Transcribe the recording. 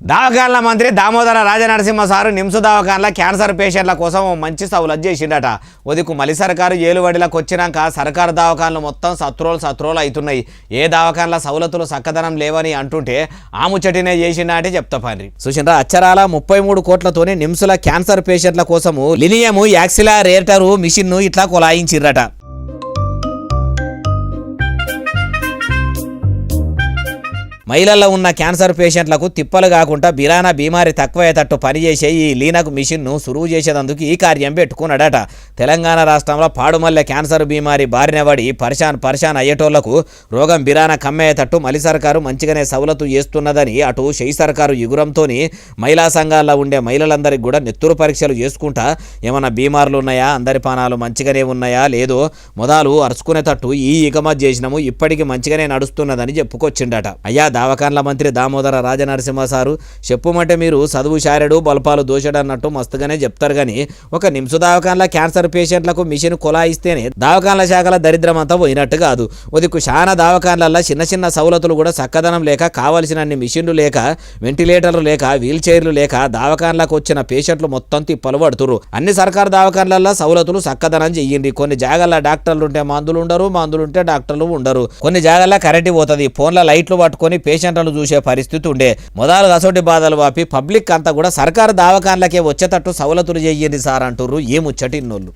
దవాఖాన్ల మంత్రి Damodara Rajanarasimha sir NIMS దవాఖాన్ల cancer పేషెంట్ల కోసం మంచి సౌలత్ చేసిండట. ఉదికు మలి సర్కారు ఏలుబడిలకు వచ్చినాక సర్కారు దవాఖాన్లు మొత్తం సత్రోలు అవుతున్నాయి. ఏ దవాఖాన్ల సౌలతులు సక్కదనం లేవని అంటుంటే ఆ ముచ్చటినే చేసిండా అంటే చెప్తా పండ్రి. సుశీంద్ర అచ్చరాల 33 కోట్లతోనే నిమ్స్ల క్యాన్సర్ పేషెంట్ల కోసము లినియము యాక్సిలరేటరు మిషన్ను ఇట్లా కొలాయించిర్రట. మహిళల్లో ఉన్న క్యాన్సర్ పేషెంట్లకు తిప్పలు కాకుండా బిరానా బీమారి తక్కువయ్యేటట్టు పనిచేసే ఈ లీనకు మిషన్ను సురువు చేసేందుకు ఈ కార్యం పెట్టుకున్నాడట. తెలంగాణ రాష్ట్రంలో పాడుమల్లె క్యాన్సర్ బీమారి బారిన పడి పరిశాన్ అయ్యేటోళ్లకు రోగం బిరానా కమ్మయ్యేటట్టు మలి సర్కారు మంచిగానే సవలతు చేస్తున్నదని అటు షెయి సర్కారు యుగురంతో మహిళా సంఘాల్లో ఉండే మహిళలందరికీ కూడా నెత్తురు పరీక్షలు చేసుకుంటా ఏమన్నా బీమార్లు ఉన్నాయా, అందరి పానాలు మంచిగానే ఉన్నాయా లేదో మొదలు అరుచుకునేటట్టు ఈ ఇగమత్ చేసినాము, ఇప్పటికీ మంచిగానే నడుస్తున్నదని చెప్పుకొచ్చిండట. అయ్యా దవాఖాన్ల మంత్రి దామోదర రాజనరసింహ సారు చెప్పుమంటే మీరు చదువు శారెడు బల్పాలు దోషడు అన్నట్టు మస్తుగానే చెప్తారు కానీ ఒక నిమ్స్ దవాఖాన్ల క్యాన్సర్ పేషెంట్లకు మిషన్ కొలాయిస్తేనే దవాఖాన్ల శాఖల దరిద్రం అంతా పోయినట్టు కాదు. ఉదికు చాలా దవాఖాన్లల్లో చిన్న సౌలతులు కూడా చక్కదనం లేక, కావలసినన్ని మిషన్లు లేక, వెంటిలేటర్లు లేక, వీల్ చైర్లు లేక దవాఖాన్లకు వచ్చిన పేషెంట్లు మొత్తం తిప్పలు పడుతురు. అన్ని సర్కారు దవాఖాన్లలో సౌలతులు చక్కదనం చెయ్యండి. కొన్ని జాగాల్లో డాక్టర్లు ఉంటే మందులు ఉంటే డాక్టర్లు ఉండరు. కొన్ని జాగాల్లో కరెంట్ పోతుంది, ఫోన్ల లైట్లు పట్టుకొని పేషెంట్లను చూసే పరిస్థితి ఉండే. మొదలు అసోటి బాధలు వాపి పబ్లిక్ అంతా కూడా సర్కారు దవాఖాన్లకే వచ్చేటట్టు సౌలతులు చెయ్యండి సార్ అంటుర్రు ఈ ముచ్చటిన్నోళ్ళు.